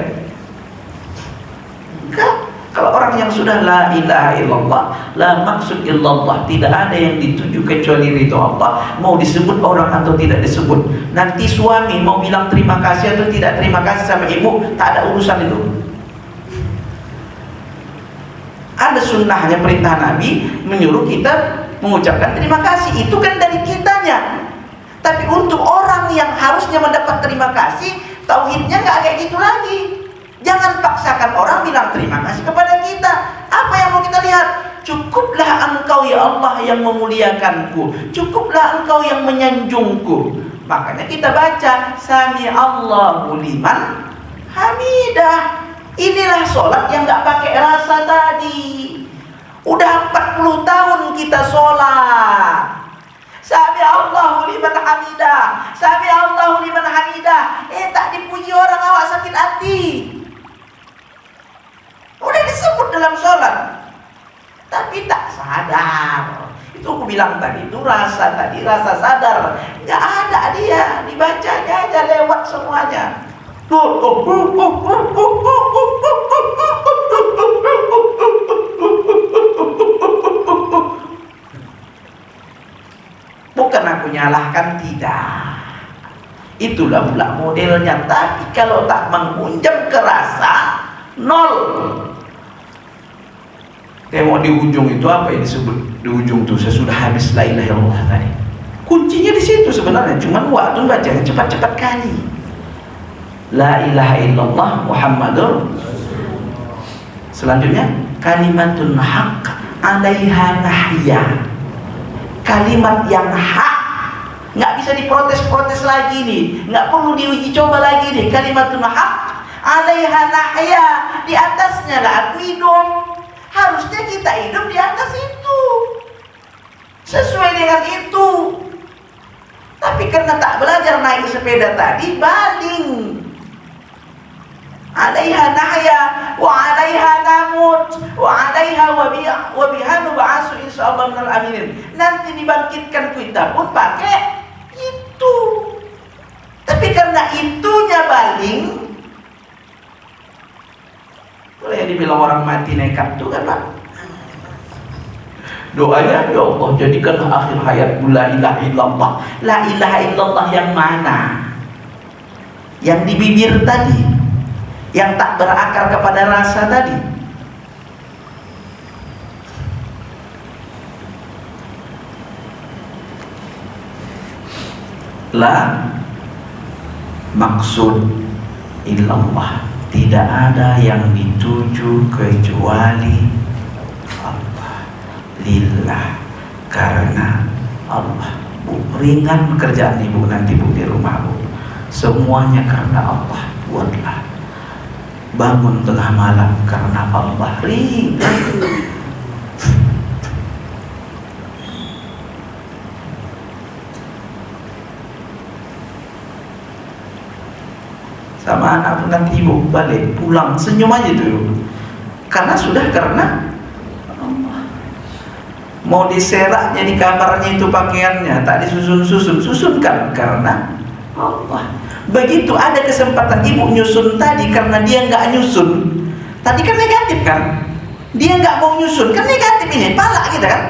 Enggak. Kalau orang yang sudah la ilaha illallah, la maksud illallah, tidak ada yang dituju kecuali ridho Allah. Mau disebut orang atau tidak disebut, nanti suami mau bilang terima kasih atau tidak terima kasih sama ibu, tak ada urusan itu. Ada sunnahnya perintah Nabi menyuruh kita mengucapkan terima kasih. Itu kan dari kitanya. Tapi untuk orang yang harusnya mendapat terima kasih, tauhidnya nggak kayak gitu lagi. Jangan paksakan orang bilang terima kasih kepada kita. Apa yang mau kita lihat? Cukuplah engkau ya Allah yang memuliakanku, cukuplah engkau yang menyanjungku. Makanya kita baca Sami Allahu liman hamidah. Inilah sholat yang gak pakai rasa tadi. Udah 40 tahun kita sholat. Sami Allahu liman hamidah, Sami Allahu liman hamidah. Tak dipuji orang, awak sakit hati. Udah disebut dalam sholat, tapi tak sadar. Itu aku bilang tadi, itu rasa tadi, rasa sadar gak ada dia. Dibacanya aja lewat semuanya. Bukan aku nyalahkan, tidak. Itulah pula modelnya. Tapi kalau tak mengunjam ke rasa, nol. Tengok di ujung itu apa yang disebut di ujung itu sesudah habis la ilaha illallah tadi. Kuncinya di situ sebenarnya, cuman waktu bacanya cepat-cepat kali. La ilaha illallah Muhammadur. Selanjutnya kalimatun haq alaiha nahya. Kalimat yang hak, nggak bisa diprotes-protes lagi nih, nggak perlu diuji coba lagi nih. Kalimatun haq alaiha nahya, di atasnya lah aku hidup. Harusnya kita hidup di atas itu, sesuai dengan itu. Tapi karena tak belajar naik sepeda tadi, baling. Alaiha nahya wa alaiha namut wa alaiha wa biha nub'atsu insyaallah minal aminin. Nanti dibangkitkan kita pun pakai itu. Tapi karena itunya baling, kalau yang dibilang orang mati nekat itu kan Pak, doanya, ya Allah jadikanlah akhir hayatku la ilaha illallah. La ilaha illallah yang mana? Yang di bibir tadi, yang tak berakar kepada rasa tadi. La maksud illallah, tidak ada yang dituju kecuali Allah. Lillah, karena Allah. Bu, ringan kerjaan ibu nanti bu di rumah bu. Semuanya karena Allah. Buatlah bangun tengah malam karena Allah, ringan. Sama anak pun nanti ibu balik pulang senyum aja tuh, karena sudah karena Allah. Mau diseraknya di kamarnya itu pakaiannya tak disusun-susun, susunkan karena Allah. Begitu ada kesempatan ibu nyusun tadi, karena dia nggak nyusun tadi kan negatif kan, dia nggak mau nyusun kan negatif, ini palak kita kan.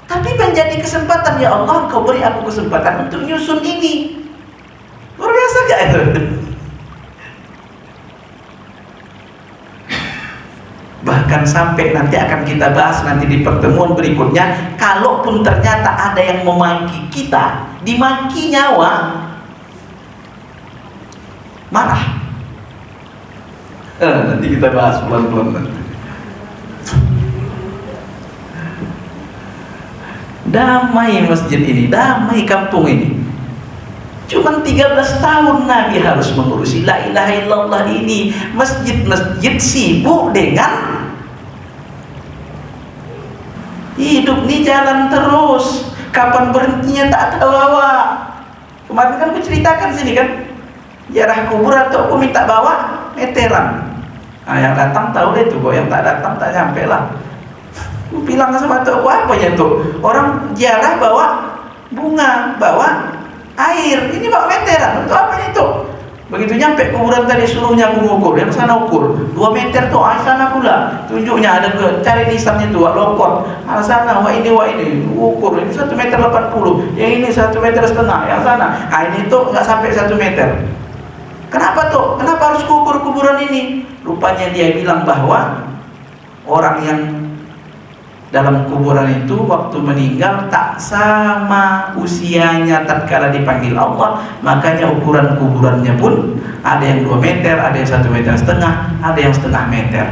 Tapi menjadi kesempatan, ya Allah Engkau beri aku kesempatan untuk nyusun ini, luar biasa gak itu? Bahkan sampai nanti akan kita bahas nanti di pertemuan berikutnya, kalaupun ternyata ada yang memaki kita, dimaki nyawa, marah. Nanti kita bahas pelan-pelan nanti. Damai masjid ini, damai kampung ini. Cuman 13 tahun Nabi harus mengurusi la ilaha illallah ini. Masjid-masjid sibuk dengan hidup nih jalan terus. Kapan berhentinya tak tahu awak. Kemarin kan aku ceritakan sini kan, ziarah kubur atau aku minta bawa meteran. Nah, yang datang tahu deh tuh, yang tak datang tak nyampe lah. Aku bilang sama tuh, apanya tuh? Orang ziarah bawa bunga, bawa air, ini bawa meteran, untuk apa itu? Begitu nyampe kuburan tadi suruhnya aku ngukur, yang sana ukur 2 meter tuh, sana pula tunjuknya ada ke cari nisannya tuh, lokor, sana wah ini ukur, ini 1,80 meter, yang ini 1,5 meter, yang sana, nah ini tuh nggak sampai 1 meter. Kenapa tuh? Kenapa harus kubur kuburan ini? Rupanya dia bilang bahwa orang yang dalam kuburan itu waktu meninggal tak sama usianya tatkala dipanggil Allah, makanya ukuran kuburannya pun ada yang 2 meter, ada yang 1,5 meter, ada yang 0,5 meter.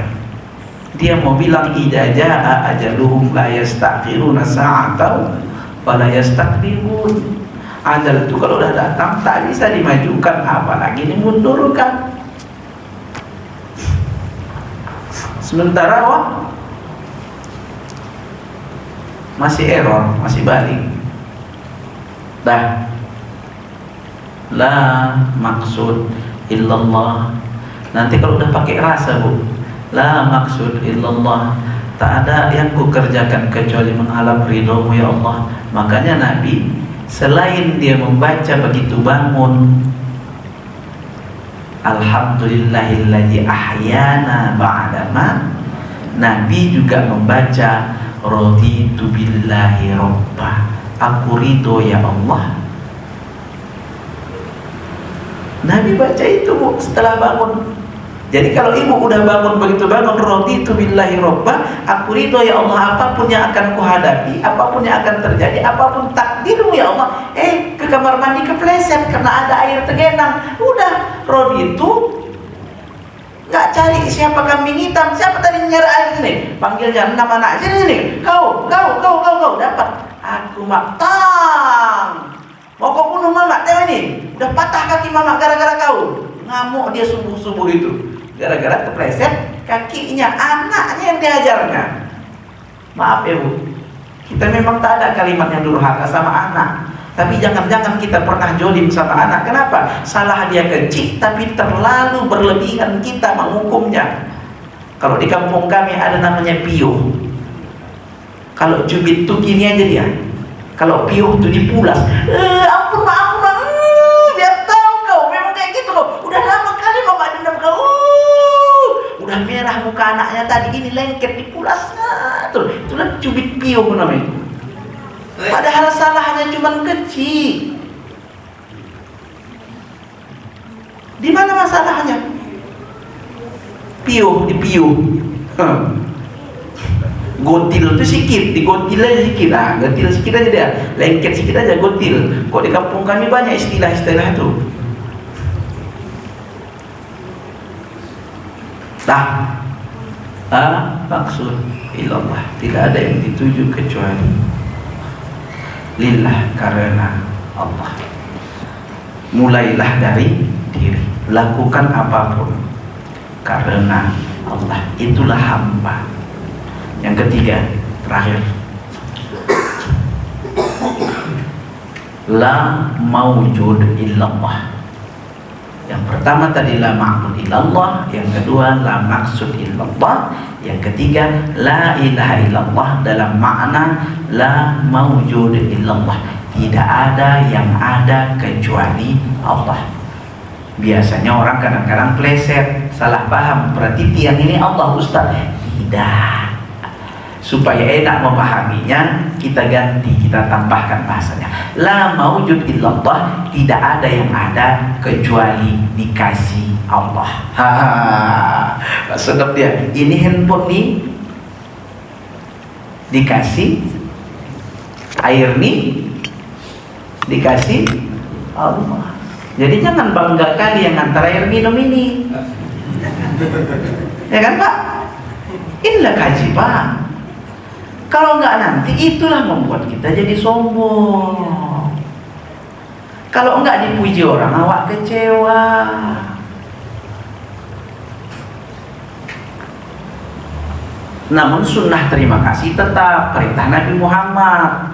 Dia mau bilang idza jaa ajaluhum la yastakhiruna sa'atan wa la yastaqdimun. Ajal itu kalau udah datang tak bisa dimajukan, apalagi dimundurkan. Sementara masih error, masih balik. Dah. La maksud illallah. Nanti kalau udah pakai rasa bu, la maksud illallah, tak ada yang ku kerjakan kecuali mengharap ridhomu ya Allah. Makanya Nabi selain dia membaca begitu bangun, alhamdulillahilladzi ahyana ba'dama, Nabi juga membaca raditu billahi rabbah, aku ridho ya Allah. Nabi baca itu bu setelah bangun. Jadi kalau ibu udah bangun, begitu bangun raditu billahi rabbah, aku ridho ya Allah, apapun yang akan kuhadapi, apapun yang akan terjadi, apapun takdirmu ya Allah. Ke kamar mandi kepleset karena ada air tergenang, udah raditu. Nggak cari siapa kambing hitam, siapa tadi nyari air ini, panggilnya nama anak sini, kau dapat. Aku matang, mau kau bunuh mama teh ini, udah patah kaki mama gara-gara kau. Ngamuk dia subuh-subuh itu, gara-gara kepleset kakinya anaknya yang diajarnya. Maaf ya bu, kita memang tak ada kalimat yang durhaka sama anak, Tapi jangan-jangan kita pernah jolim sama anak. Kenapa? Salah dia kecil, tapi terlalu berlebihan kita menghukumnya. Kalau di kampung kami ada namanya piuh. Kalau cubit tuh gini aja dia. Kalau piuh tuh dipulas. Ampun, biar tahu kau memang kayak gitu loh. Udah lama kali mama dendam kau. Udah merah muka anaknya tadi, ini lengket dipulas. Tuh, itulah cubit piuh namanya. Padahal salahnya cuma kecil. Di mana masalahnya? Piuh, dipiuh. Gotil itu sikit, digotil aja sikit. Nah, gotil sikit aja dia, lengket sikit aja gotil. Kok di kampung kami banyak istilah-istilah itu. Maksud ilallah, tidak ada yang dituju kecuali lillah, karena Allah. Mulailah dari diri, lakukan apapun karena Allah, itulah hamba. Yang ketiga, terakhir, la mawjud illallah. Yang pertama tadi la ma'bud illallah, yang kedua la maksud illallah, yang ketiga la ilaha illallah dalam makna la mawjud illallah, tidak ada yang ada kecuali Allah. Biasanya orang kadang-kadang pleset, salah paham, berarti tiang ini Allah Ustaz. Tidak. Supaya enak memahaminya, kita ganti, kita tambahkan bahasanya. La mawjud illallah, tidak ada yang ada kecuali dikasih Allah. Sedap dia. Ini handphone nih dikasih, air nih dikasih Allah. Jadi jangan bangga kali yang antara air minum ini. Ya kan Pak? Inilah kaji Pak. Kalau enggak nanti itulah membuat kita jadi sombong. Kalau enggak dipuji orang, awak kecewa. Namun sunnah terima kasih tetap perintah Nabi Muhammad.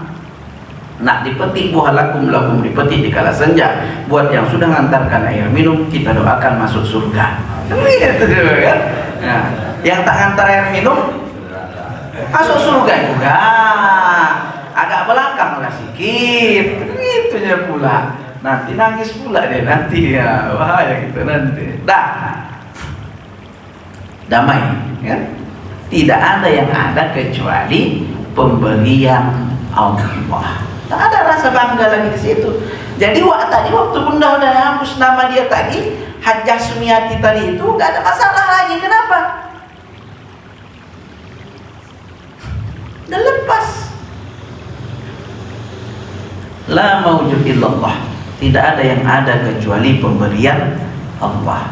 Nak dipetik buah lakum dipetik di kala senja. Buat yang sudah mengantarkan air minum, kita doakan masuk surga. Itu dia kan. Nah, yang tak ngantar air minum masuk surga juga, agak belakang lah sikit, gitu ya pula. Nanti nangis pula deh nanti ya, bahaya gitu nanti. Damai, ya. Tidak ada yang ada kecuali pemberian Allah. Tak ada rasa bangga lagi di situ. Jadi waktu bunda udah hapus nama dia tadi, Hajjah Sumiati tadi itu nggak ada masalah lagi. Kenapa? Dan lepas. La mawjud illallah, tidak ada yang ada kecuali pemberian Allah.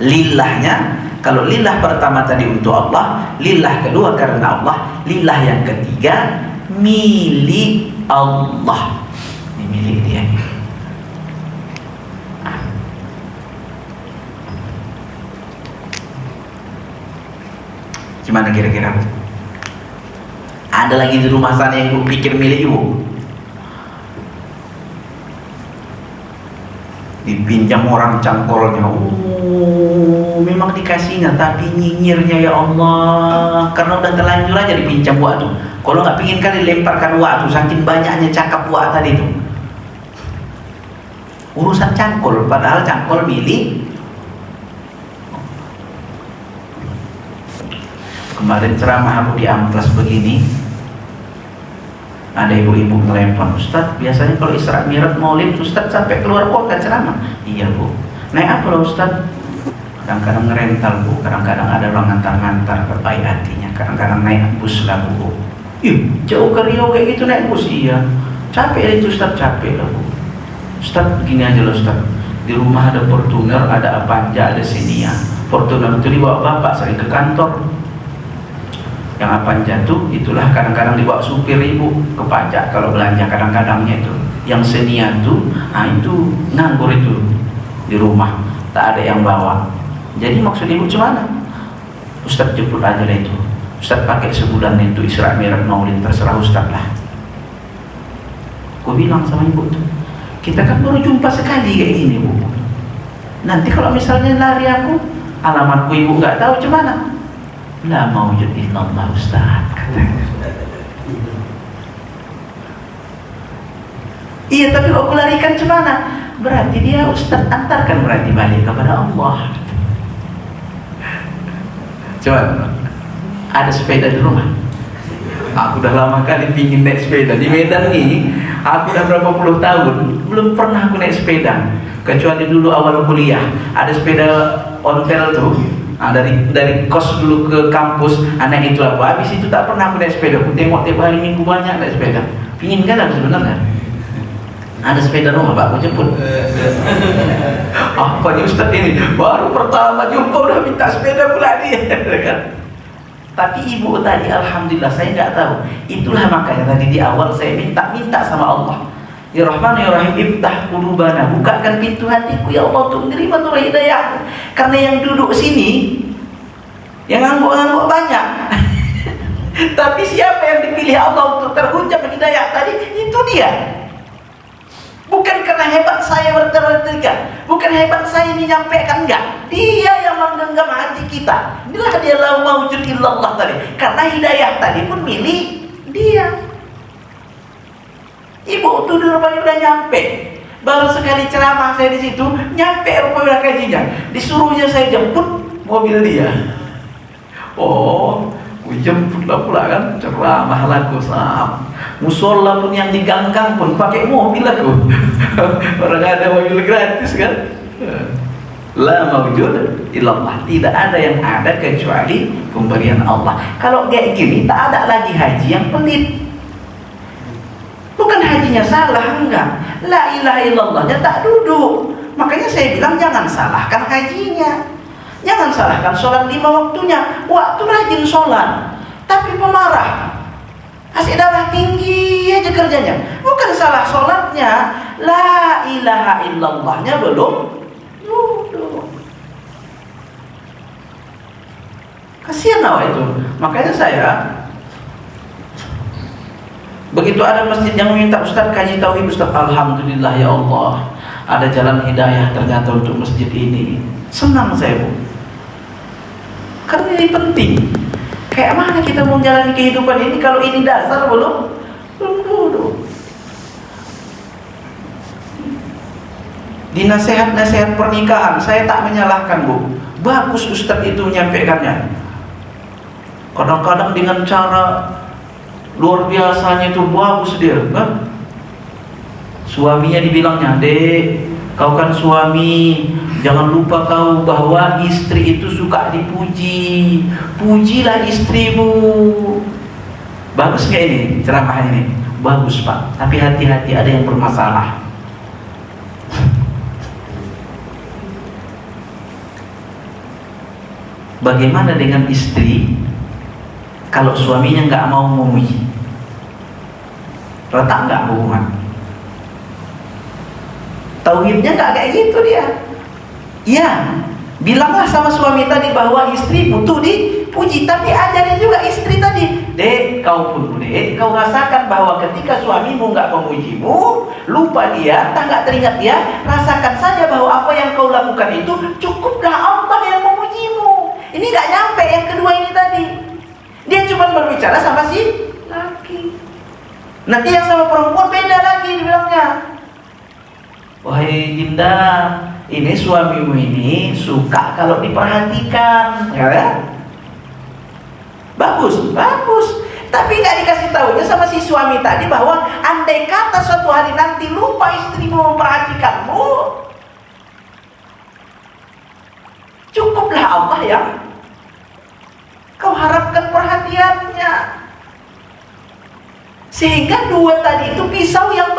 Lillahnya, kalau lillah pertama tadi untuk Allah, lillah kedua karena Allah, lillah yang ketiga milik Allah. Ini milik dia. Gimana kira-kira? Ada lagi di rumah sana yang ibu pikir milik ibu? Dipinjam orang cangkolnya, memang dikasihnya, tapi nyinyirnya ya Allah, karena udah terlanjur aja dipinjam buat tuh. Kalau nggak pingin kan dilemparkan buat tuh, saking banyaknya cakap buat tadi tuh. Urusan cangkol, padahal cangkol milik. Kemarin ceramah aku di Amplas begini, ada ibu-ibu ngelempar, Ustaz, biasanya kalau Isra Mi'raj Maulid Ustaz sampai keluar kota ceramah. Iya Bu. Naik apa loh Ustaz? Kadang-kadang ngerental Bu, kadang-kadang ada orang ngantar-ngantar berbaik hatinya, kadang-kadang naik bus lah Bu. Jauh ke Riau kayak gitu naik bus. Iya. Capek itu Ustaz, capek lah Bu. Ustaz begini aja loh Ustaz, di rumah ada Fortuner, ada Avanza, ada Xenia. Fortuner itu dibawa bapak sering ke kantor. Yang Avanza tuh itulah kadang-kadang dibawa supir ibu ke pajak kalau belanja, kadang-kadangnya itu. Yang Xenia tuh, itu nganggur itu di rumah, tak ada yang bawa. Jadi maksud ibu gimana? Ustaz jemput aja lah itu. Ustaz pakai sebulan itu Isra Mi'raj Maulid, terserah Ustaz lah. Aku bilang sama ibu tuh, kita kan baru jumpa sekali kayak gini bu. Nanti kalau misalnya lari aku, alamatku ibu nggak tahu cemana. La maujud illallah Ustaz, katanya. Iya, tapi kalau aku larikan cemana? Berarti dia Ustaz antarkan, berarti balik kepada Allah. Coba, ada sepeda di rumah. Aku udah lama kali pingin naik sepeda. Di Medan ini, aku udah berapa puluh tahun belum pernah aku naik sepeda. Kecuali dulu awal kuliah, ada sepeda ontel tuh. Nah, dari kos dulu ke kampus, anak itu aku. Habis itu tak pernah aku naik sepeda. Aku tengok tiap hari minggu banyak naik sepeda. Pingin kan aku sebenarnya. Ada sepeda rumah Pak, aku jemput. Apa nih Ustaz ini? Baru pertama jumpa udah minta sepeda pula dia. Kan? Tapi ibu tadi alhamdulillah saya nggak tahu. Itulah makanya tadi di awal saya minta sama Allah. Ya Rahman ya Rahim, iftah qulubana, bukakan pintu hatiku ya Allah untuk menerima nur hidayah. Karena yang duduk sini yang ngangguk-ngangguk banyak. Tapi siapa yang dipilih Allah untuk terhujam hidayah tadi? Itu dia. Bukan karena hebat saya berteriak, bukan hebat saya menyampaikan, enggak. Dia yang menggenggam hati kita. Inilah dia la maujud illallah tadi. Karena hidayah tadi pun milik dia. Ibu tuh rupanya udah nyampe. Baru sekali ceramah saya di situ, nyampe rupanya kajinya. Disuruhnya saya jemput mobil dia. Oh, aku jemputlah pula kan, ceramah laku sam. Musola pun yang diganggang pun pakai mobil aku. Orang ada mobil gratis kan. La maujud illallah, tidak ada yang ada kecuali pemberian Allah. Kalau kayak gini tak ada lagi haji yang pelit. Bukan hajinya salah, enggak. La ilaha illallahnya tak duduk. Makanya saya bilang jangan salahkan hajinya. Jangan salahkan sholat 5 waktunya. Waktu rajin sholat, tapi pemarah, asik darah tinggi aja kerjanya. Bukan salah sholatnya, la ilaha illallahnya belum duduk. Kasihan awak itu. Makanya saya, begitu ada masjid yang minta Ustaz kaji tauhid, Ustaz alhamdulillah ya Allah, ada jalan hidayah ternyata untuk masjid ini. Senang saya bu, karena ini penting. Kayak mana kita mau menjalani kehidupan ini kalau ini dasar belum duduk. Di nasihat-nasihat pernikahan saya tak menyalahkan bu, bagus Ustaz itu menyampaikannya. Kadang-kadang dengan cara luar biasanya itu bagus dia kan? Suaminya dibilangnya, dek kau kan suami, jangan lupa kau bahwa istri itu suka dipuji. Pujilah istrimu. Bagus gak ini ceramah ini? Bagus Pak, tapi hati-hati ada yang bermasalah. Bagaimana dengan istri kalau suaminya nggak mau memuji? Retak nggak hubungan? Tauhidnya nggak kayak gitu dia. Ya, bilanglah sama suami tadi bahwa istri butuh dipuji, tapi ajarin juga istri tadi, dek kau pun dek, kau rasakan bahwa ketika suamimu nggak memujimu, lupa dia, tak nggak teringat dia, rasakan saja bahwa apa yang kau lakukan itu cukuplah Allah yang memujimu. Ini nggak nyampe yang kedua ini tadi. Dia cuma berbicara sama si laki. Nanti yang sama perempuan beda lagi dibilangnya. Wahai Dinda, ini suamimu ini suka kalau diperhatikan, ya? Bagus, bagus. Tapi nggak dikasih tahunya sama si suami tadi bahwa andai kata suatu hari nanti lupa istrimu memperhatikanmu, cukuplah Allah yang kau harapkan perhatiannya. Sehingga dua tadi itu pisau yang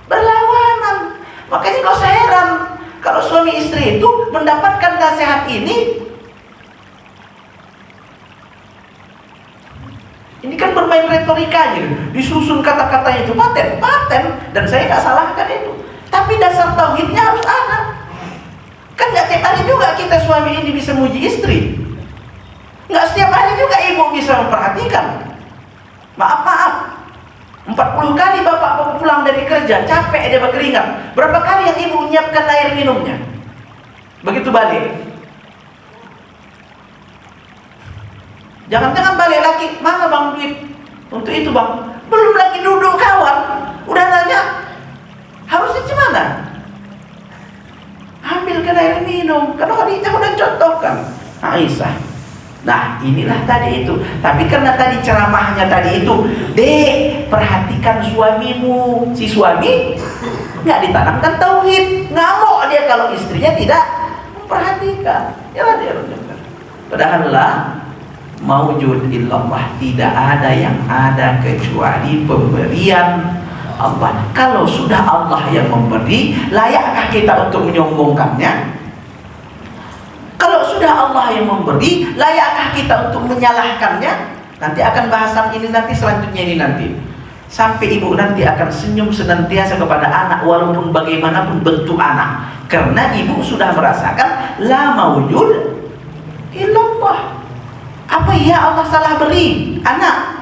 berlawanan. Makanya kau heran kalau suami istri itu mendapatkan nasihat ini. Ini kan bermain retorikanya, disusun kata-katanya itu paten, dan saya nggak salahkan itu. Tapi dasar tauhidnya harus ada. Kan nggak tiap hari juga kita suami ini bisa muji istri. Nggak setiap hari juga ibu bisa memperhatikan. Maaf, 40 kali bapak pulang dari kerja, capek dia berkeringat. Berapa kali yang ibu menyiapkan air minumnya? Begitu balik, jangan-jangan balik lagi, mana bang duit untuk itu bang? Belum lagi duduk kawan, udah nanya, harusnya gimana? Ambilkan air minum, karena Khadijah udah contohkan Aisyah. Nah inilah tadi itu. Tapi karena tadi ceramahnya tadi itu, dek, perhatikan suamimu. Si suami nggak ditanamkan tauhid, ngamuk dia kalau istrinya tidak memperhatikan. Yalah dia runjukkan. Padahal lah maujud illallah, tidak ada yang ada kecuali pemberian Allah. Kalau sudah Allah yang memberi, layakkah kita untuk menyombongkannya? Kalau sudah Allah yang memberi, layakkah kita untuk menyalahkannya? Nanti akan bahasan ini nanti, selanjutnya ini nanti. Sampai ibu nanti akan senyum senantiasa kepada anak walaupun bagaimanapun bentuk anak. Karena ibu sudah merasakan la maujud illallah. Apa ya Allah salah beri anak?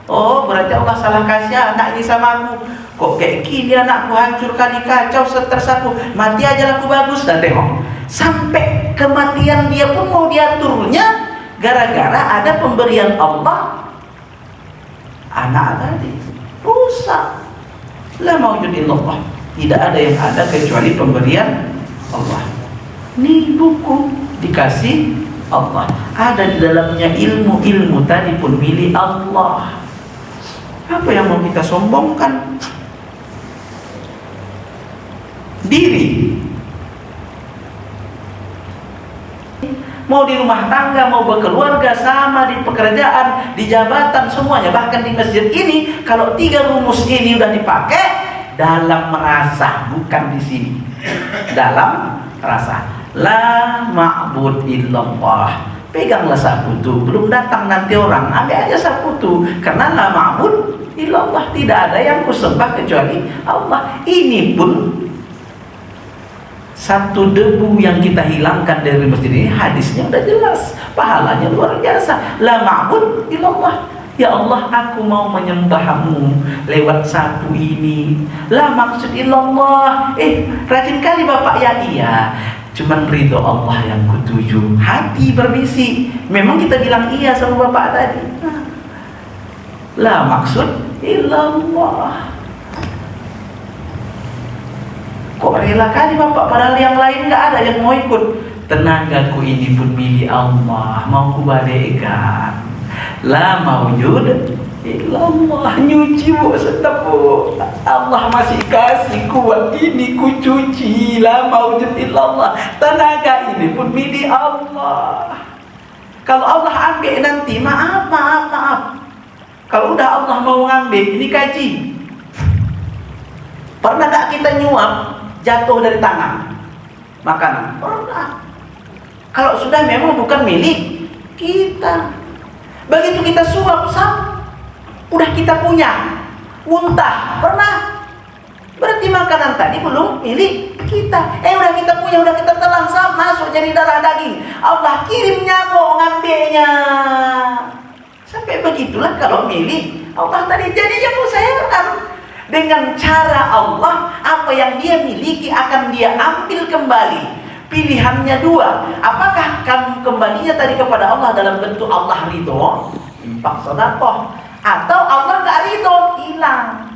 Oh berarti Allah salah kasih anak ini sama aku. Kok kayak gini anakku, hancur kali kacau, stres aku, mati aja aku bagus. Dan tengok, sampai kematian dia pun mau diaturnya gara-gara ada pemberian Allah. Anak tadi rusak. La maujud illallah, tidak ada yang ada kecuali pemberian Allah. Ini buku dikasih Allah, ada di dalamnya ilmu tadi pun milik Allah. Apa yang mau kita sombongkan? Diri. Mau di rumah tangga, mau berkeluarga, sama di pekerjaan, di jabatan, semuanya. Bahkan di masjid ini, kalau 3 rumus ini udah dipakai, dalam merasa, bukan di sini. Dalam rasa. La ma'bud illallah. Peganglah saputu. Belum datang nanti orang, ambil aja saputu. Karena la ma'bud illallah, tidak ada yang kusembah kecuali Allah. Ini pun satu debu yang kita hilangkan dari masjid ini, hadisnya udah jelas, pahalanya luar biasa. La ma'bud illallah. Ya Allah, aku mau menyembahmu lewat sapu ini. La maksud illallah. Rajin kali bapak ya. Iya, cuman ridho Allah yang kutuju. Hati berbisik. Memang kita bilang iya sama bapak tadi. La maksud illallah. Kok rela kali bapak, padahal yang lain nggak ada yang mau ikut. Tenagaku ini pun milik Allah, mau kubalikkan. La maujud illallah. Nyuci bu, sedap bu, Allah masih kasih kuat ini, ku cuci. La maujud illallah, tenaga ini pun milik Allah. Kalau Allah ambil nanti, maaf. Kalau udah Allah mau ngambil, ini kaji. Pernah gak kita nyuap jatuh dari tangan makanan? Pernah. Kalau sudah memang bukan milik kita, begitu kita suap udah kita punya, muntah, pernah. Berarti makanan tadi belum milik kita. Udah kita punya, udah kita telan, masuk jadi darah daging. Allah kirim nyamuk ngambilnya. Sampai begitulah kalau milik Allah tadi. Jadi yang saya dengan cara Allah, apa yang dia miliki akan dia ambil kembali. Pilihannya 2. Apakah kamu kembalinya tadi kepada Allah dalam bentuk Allah ridho, infak sedekah, atau Allah nggak ridho, hilang.